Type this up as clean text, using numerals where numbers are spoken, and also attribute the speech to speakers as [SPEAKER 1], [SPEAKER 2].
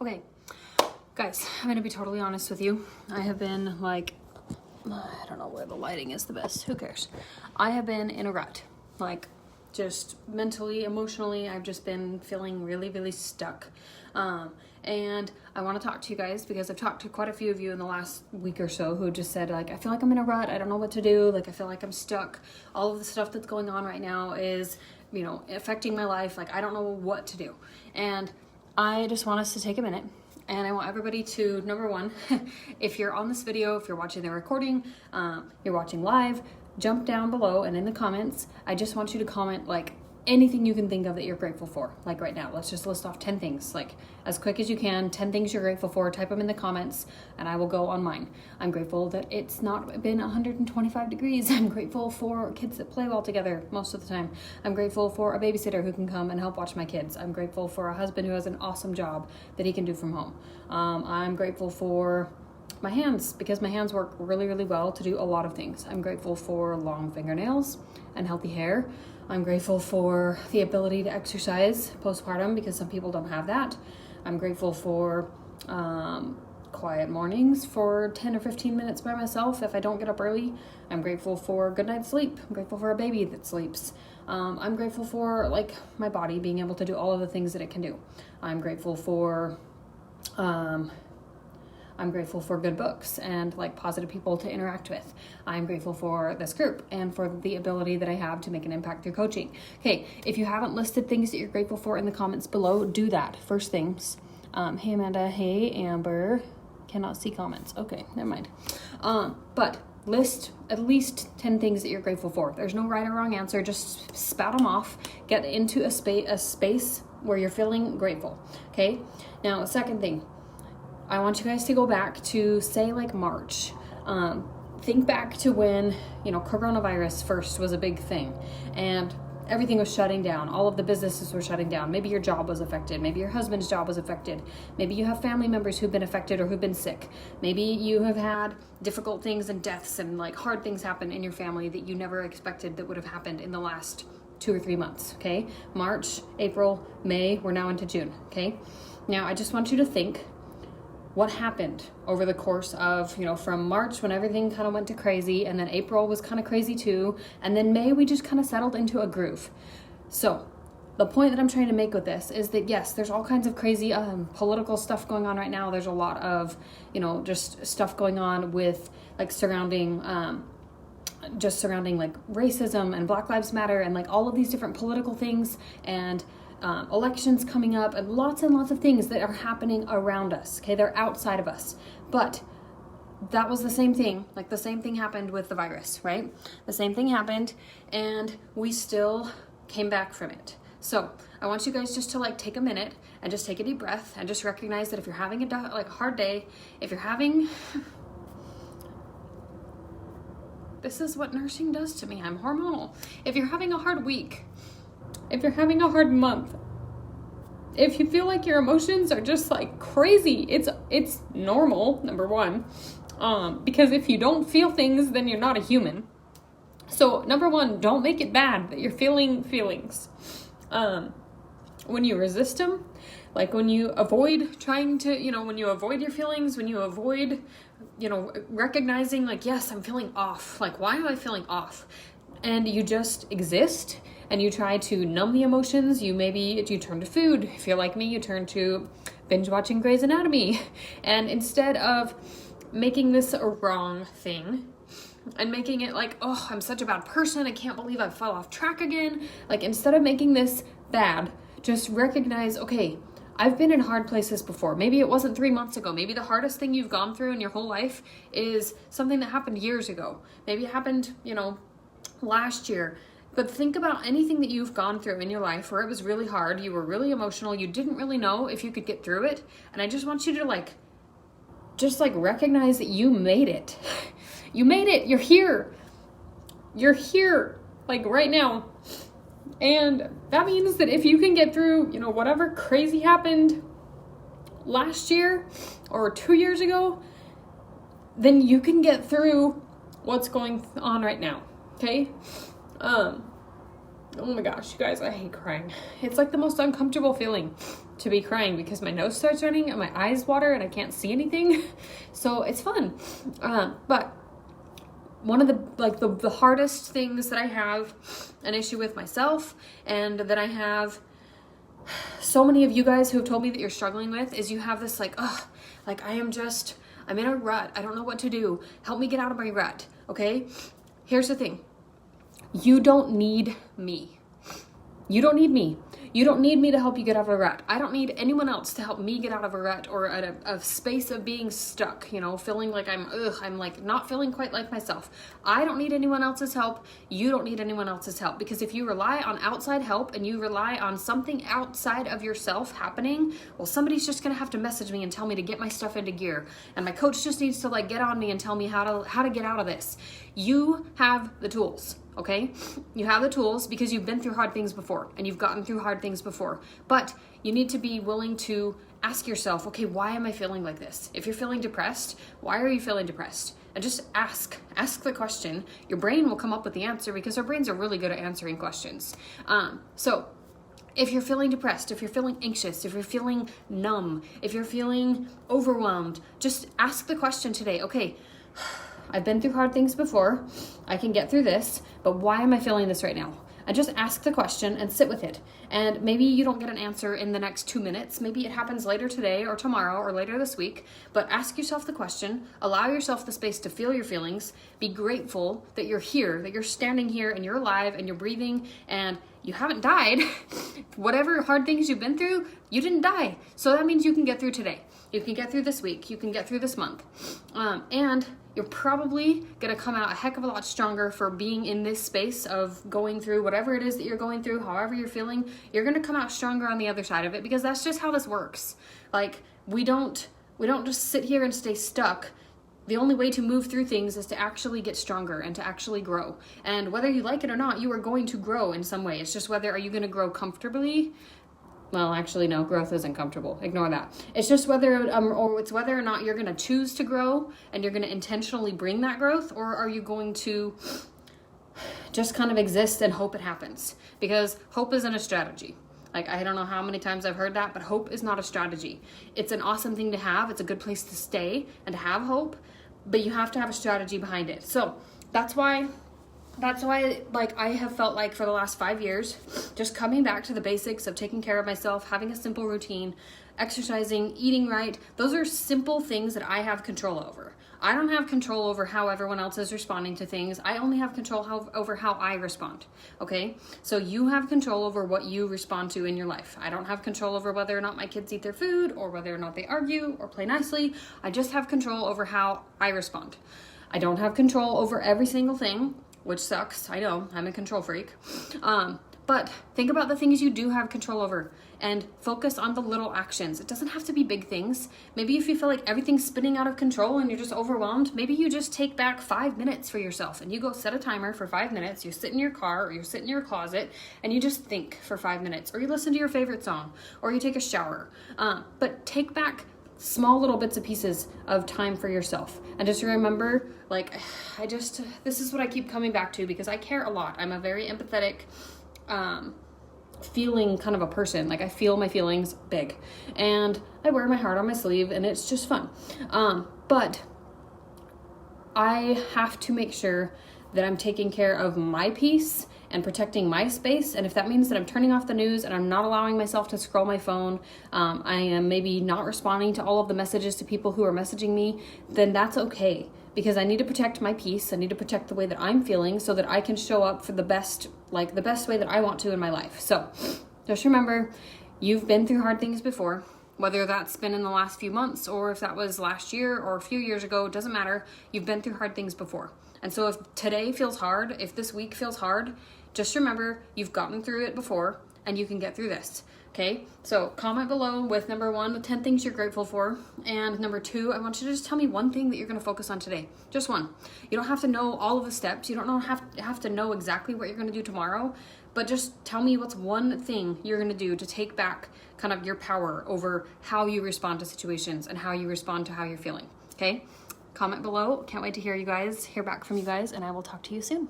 [SPEAKER 1] Okay, guys, I'm gonna be totally honest with you. I have been like, I don't know where the lighting is the best. Who cares? I have been in a rut. Like, just mentally, emotionally, I've just been feeling really, really stuck. And I want to talk to you guys because I've talked to quite a few of you in the last week or so who just said, like, I feel like I'm in a rut. I don't know what to do. Like, I feel like I'm stuck. All of the stuff that's going on right now is, you know, affecting my life. Like, I don't know what to do. And I just want us to take a minute and I want everybody to, number one, if you're on this video, if you're watching the recording, you're watching live, jump down below and in the comments, I just want you to comment like anything you can think of that you're grateful for. Like right now, let's just list off 10 things, like as quick as you can, 10 things you're grateful for, type them in the comments and I will go on mine. I'm grateful that it's not been 125 degrees. I'm grateful for kids that play well together most of the time. I'm grateful for a babysitter who can come and help watch my kids. I'm grateful for a husband who has an awesome job that he can do from home. I'm grateful for my hands because my hands work really, really well to do a lot of things. I'm grateful for long fingernails and healthy hair. I'm grateful for the ability to exercise postpartum because some people don't have that. I'm grateful for quiet mornings for 10 or 15 minutes by myself if I don't get up early. I'm grateful for good night's sleep. I'm grateful for a baby that sleeps. I'm grateful for like my body being able to do all of the things that it can do. I'm grateful for good books and like positive people to interact with. I'm grateful for this group and for the ability that I have to make an impact through coaching. Okay, if you haven't listed things that you're grateful for in the comments below, do that. First things. Hey Amanda, hey Amber. Cannot see comments. Okay, never mind. But list at least 10 things that you're grateful for. There's no right or wrong answer. Just spout them off. Get into a space where you're feeling grateful. Okay, now second thing. I want you guys to go back to say like March. Think back to when, you know, coronavirus first was a big thing and everything was shutting down. All of the businesses were shutting down. Maybe your job was affected. Maybe your husband's job was affected. Maybe you have family members who've been affected or who've been sick. Maybe you have had difficult things and deaths and like hard things happen in your family that you never expected that would have happened in the last 2 or 3 months. Okay. March, April, May, we're now into June. Okay. Now I just want you to think, what happened over the course of, you know, from March when everything kind of went to crazy, and then April was kind of crazy too, and then May we just kind of settled into a groove. So the point that I'm trying to make with this is that yes, there's all kinds of crazy political stuff going on right now. There's a lot of, you know, just stuff going on with like surrounding like racism and Black Lives Matter and like all of these different political things and elections coming up and lots of things that are happening around us. Okay, they're outside of us, but that was the same thing. Like the same thing happened with the virus, right? The same thing happened and we still came back from it. So I want you guys just to like take a minute and just take a deep breath and just recognize that if you're having a hard day, if you're having this is what nursing does to me. I'm hormonal. If you're having a hard week, if you're having a hard month, if you feel like your emotions are just like crazy, it's normal, number one, because if you don't feel things, then you're not a human. So number one, don't make it bad that you're feeling feelings. When you resist them, like when you avoid trying to, you know, when you avoid your feelings, when you avoid, you know, recognizing like, yes, I'm feeling off. Like, why am I feeling off? And you just exist and you try to numb the emotions. You turn to food. If you're like me, you turn to binge watching Grey's Anatomy. And instead of making this a wrong thing and making it like, oh, I'm such a bad person, I can't believe I fell off track again. Like instead of making this bad, just recognize, okay, I've been in hard places before. Maybe it wasn't 3 months ago. Maybe the hardest thing you've gone through in your whole life is something that happened years ago. Maybe it happened, you know, last year. But think about anything that you've gone through in your life where it was really hard, you were really emotional, you didn't really know if you could get through it. And I just want you to just recognize that you made it. You made it. You're here. You're here, like right now. And that means that if you can get through, you know, whatever crazy happened last year or 2 years ago, then you can get through what's going on right now. Okay? Oh my gosh, you guys, I hate crying. It's like the most uncomfortable feeling. to be crying because my nose starts running and my eyes water and I can't see anything. So it's fun. But one of the hardest things that I have an issue with myself, and that I have so many of you guys who have told me that you're struggling with, is you have this I'm in a rut. I don't know what to do. Help me get out of my rut. Okay? Here's the thing. You don't need me. You don't need me. You don't need me to help you get out of a rut. I don't need anyone else to help me get out of a rut or a space of being stuck, feeling like I'm like not feeling quite like myself. I don't need anyone else's help. You don't need anyone else's help, because if you rely on outside help and you rely on something outside of yourself happening, well, somebody's just going to have to message me and tell me to get my stuff into gear. And my coach just needs to get on me and tell me how to get out of this. You have the tools. Okay? You have the tools because you've been through hard things before and you've gotten through hard things before. But you need to be willing to ask yourself, okay, why am I feeling like this? If you're feeling depressed, why are you feeling depressed? And just ask the question. Your brain will come up with the answer, because our brains are really good at answering questions. So if you're feeling depressed, if you're feeling anxious, if you're feeling numb, if you're feeling overwhelmed, just ask the question today, okay, I've been through hard things before. I can get through this, but why am I feeling this right now? And just ask the question and sit with it. And maybe you don't get an answer in the next 2 minutes. Maybe it happens later today or tomorrow or later this week. But ask yourself the question. Allow yourself the space to feel your feelings. Be grateful that you're here, that you're standing here and you're alive and you're breathing and you haven't died. Whatever hard things you've been through, you didn't die. So that means you can get through today. You can get through this week. You can get through this month. And you're probably going to come out a heck of a lot stronger for being in this space of going through whatever it is that you're going through, however you're feeling. You're going to come out stronger on the other side of it, because that's just how this works. We don't just sit here and stay stuck. The only way to move through things is to actually get stronger and to actually grow. And whether you like it or not, you are going to grow in some way. It's just whether are you going to grow comfortably? Well, actually, no, growth isn't comfortable. Ignore that. It's just whether or not you're going to choose to grow and you're going to intentionally bring that growth, or are you going to just kind of exist and hope it happens? Because hope isn't a strategy. I don't know how many times I've heard that, but hope is not a strategy. It's an awesome thing to have. It's a good place to stay and to have hope, but you have to have a strategy behind it. So that's why I have felt like for the last 5 years, just coming back to the basics of taking care of myself, having a simple routine, exercising, eating right. Those are simple things that I have control over. I don't have control over how everyone else is responding to things. I only have control over how I respond. Okay? So you have control over what you respond to in your life. I don't have control over whether or not my kids eat their food or whether or not they argue or play nicely. I just have control over how I respond. I don't have control over every single thing, which sucks. I know, I'm a control freak. But think about the things you do have control over and focus on the little actions. It doesn't have to be big things. Maybe if you feel like everything's spinning out of control and you're just overwhelmed, maybe you just take back 5 minutes for yourself and you go set a timer for 5 minutes. You sit in your car or you sit in your closet and you just think for 5 minutes, or you listen to your favorite song, or you take a shower. But take back small little bits and pieces of time for yourself. And just remember, this is what I keep coming back to, because I care a lot. I'm a very empathetic, feeling kind of a person. I feel my feelings big, and I wear my heart on my sleeve, and it's just fun. But I have to make sure that I'm taking care of my peace and protecting my space. And if that means that I'm turning off the news and I'm not allowing myself to scroll my phone, I am maybe not responding to all of the messages to people who are messaging me, then that's okay. Because I need to protect my peace. I need to protect the way that I'm feeling so that I can show up for the best way that I want to in my life. So just remember, you've been through hard things before, whether that's been in the last few months or if that was last year or a few years ago, it doesn't matter. You've been through hard things before. And so if today feels hard, if this week feels hard, just remember you've gotten through it before and you can get through this. Okay, so comment below with number 1, the 10 things you're grateful for. And number 2, I want you to just tell me one thing that you're going to focus on today. Just one. You don't have to know all of the steps. You don't have to know exactly what you're going to do tomorrow. But just tell me what's one thing you're going to do to take back kind of your power over how you respond to situations and how you respond to how you're feeling. Okay, comment below. Can't wait to hear back from you guys, and I will talk to you soon.